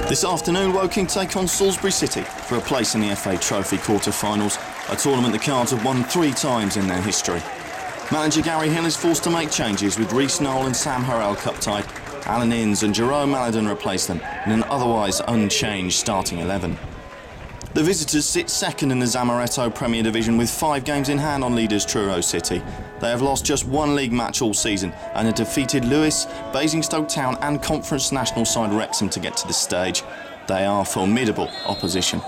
This afternoon, Woking take on Salisbury City for a place in the FA Trophy quarter-finals, a tournament the Cards have won 3 times in their history. Manager Gary Hill is forced to make changes with Rhys Noel and Sam Harrell cup-tied. Alan Innes and Jerome Maladon replace them in an otherwise unchanged starting 11. The visitors sit second in the Zamaretto Premier Division with 5 games in hand on leaders Truro City. They have lost just 1 league match all season and have defeated Lewis, Basingstoke Town and Conference National side Wrexham to get to this stage. They are formidable opposition.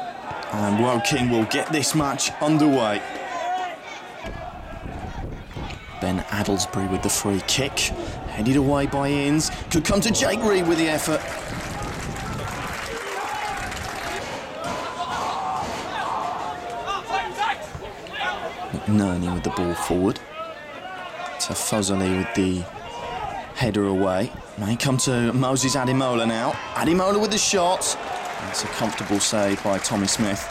And Woking will get this match underway. Ben Adelsbury with the free kick, headed away by Innes, could come to Jake Reed with the effort. McNerney with the ball forward. Tafozali with the header away. May come to Moses Ademola now. Ademola with the shot. That's a comfortable save by Tommy Smith.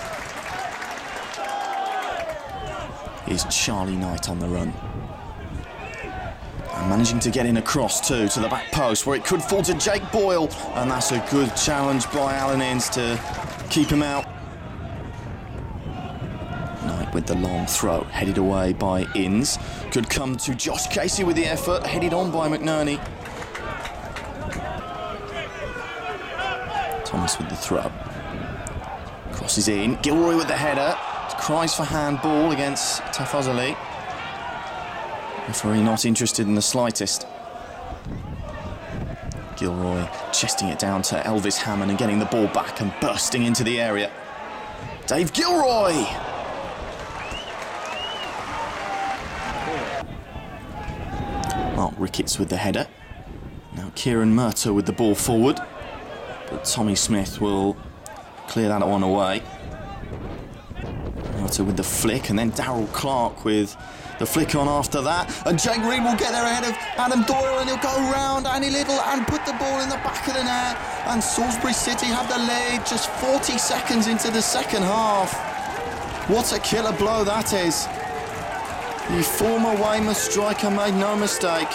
Here's Charlie Knight on the run. And managing to get in across too to the back post where it could fall to Jake Boyle. And that's a good challenge by Alan Innes to keep him out. With the long throw, headed away by Innes. Could come to Josh Casey with the effort, headed on by McNerney. Thomas with the throw. Crosses in, Gilroy with the header. Cries for handball against Tafozali. Referee not interested in the slightest. Gilroy chesting it down to Elvis Hammond and getting the ball back and bursting into the area. Dave Gilroy! Mark Ricketts with the header. Now Kieran Murtagh with the ball forward. But Tommy Smith will clear that one away. Murtagh with the flick, and then Darryl Clark with the flick on after that. And Jake Reed will get there ahead of Adam Doyle, and he'll go round Annie Little and put the ball in the back of the net. And Salisbury City have the lead just 40 seconds into the second half. What a killer blow that is. The former Weymouth striker made no mistake.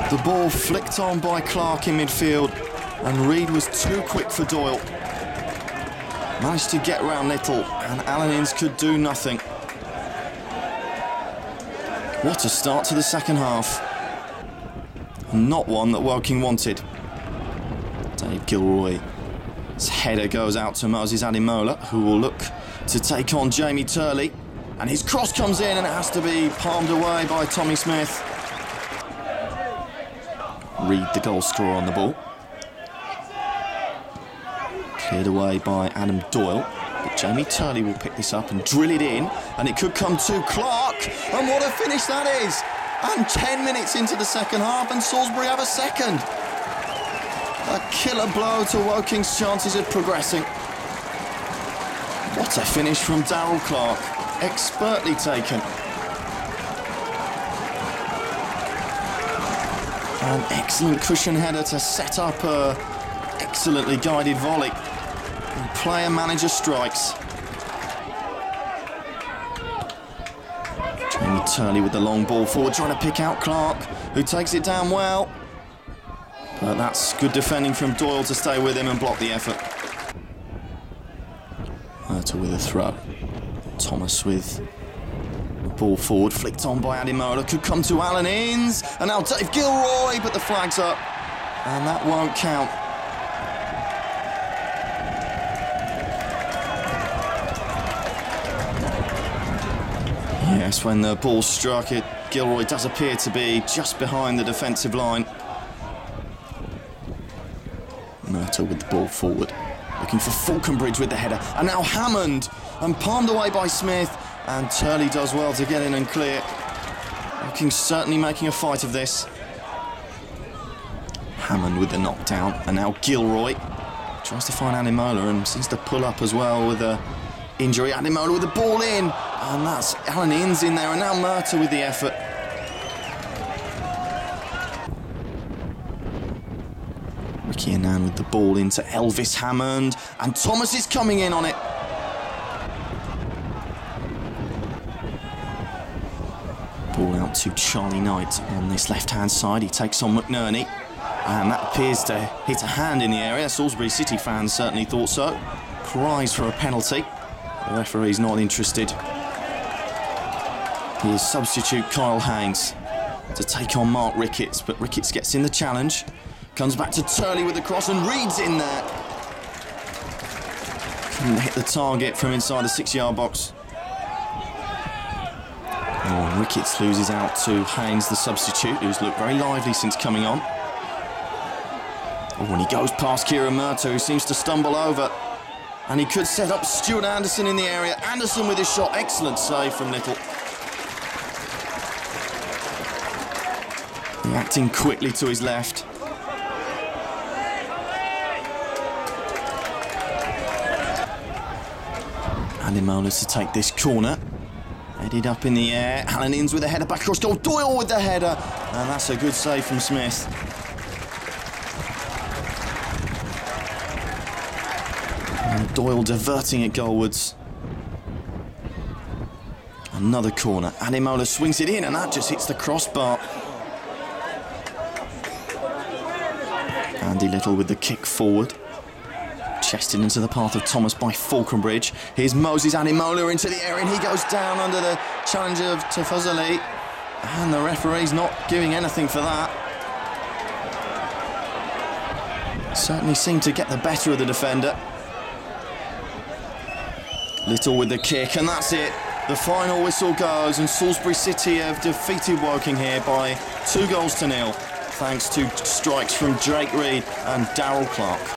The ball flicked on by Clark in midfield, and Reed was too quick for Doyle. Managed to get round Little, and Alan Innes could do nothing. What a start to the second half. Not one that Woking wanted. Dave Gilroy. His header goes out to Moses Ademola, who will look to take on Jamie Turley. And his cross comes in and it has to be palmed away by Tommy Smith. Reed, the goal scorer, on the ball. Cleared away by Adam Doyle. But Jamie Turley will pick this up and drill it in. And it could come to Clark. And what a finish that is! And 10 minutes into the second half and Salisbury have a second. A killer blow to Woking's chances of progressing. What a finish from Darryl Clark. Expertly taken. An excellent cushion header to set up a excellently guided volley. And player-manager strikes. Jamie Turley with the long ball forward, trying to pick out Clark, who takes it down well. But that's good defending from Doyle to stay with him and block the effort. Murtagh with a throw. Thomas with the ball forward, flicked on by Ademola, could come to Alan Innes, and now Dave Gilroy, but the flag's up, and that won't count. Yes, when the ball struck it, Gilroy does appear to be just behind the defensive line. Murtagh with the ball forward, looking for Falconbridge with the header, and now Hammond, and palmed away by Smith, and Turley does well to get in and clear. Woking certainly making a fight of this. Hammond with the knockdown, and now Gilroy tries to find Ademola and seems to pull up as well with a injury. Ademola with the ball in, and that's Alan Innes in there, and now Murtagh with the effort. Ricky Annan with the ball into Elvis Hammond, and Thomas is coming in on it. Ball out Out to Charlie Knight on this left-hand side. He takes on McNerney. And that appears to hit a hand in the area. Salisbury City fans certainly thought so. Cries for a penalty. The referee's not interested. Here's substitute Kyle Haynes to take on Mark Ricketts, but Ricketts gets in the challenge. Comes back to Turley with the cross and Reed's in there. Couldn't hit the target from inside the 6-yard box. Oh, Ricketts loses out to Haynes, the substitute, who's looked very lively since coming on. Oh, and he goes past Kieran Murto, who seems to stumble over. And he could set up Stuart Anderson in the area. Anderson with his shot, excellent save from Little. Reacting quickly to his left. Ademola to take this corner. Headed up in the air. Alan Inns with a header back across goal. Doyle with the header. And that's a good save from Smith. And Doyle diverting it goalwards. Another corner. Ademola swings it in and that just hits the crossbar. Andy Little with the kick forward. Chested into the path of Thomas by Falconbridge. Here's Moses Ademola into the area and he goes down under the challenge of Tafazali. And the referee's not giving anything for that. Certainly seemed to get the better of the defender. Little with the kick and that's it. The final whistle goes and Salisbury City have defeated Woking here by 2-0 thanks to strikes from Drake Reed and Darryl Clark.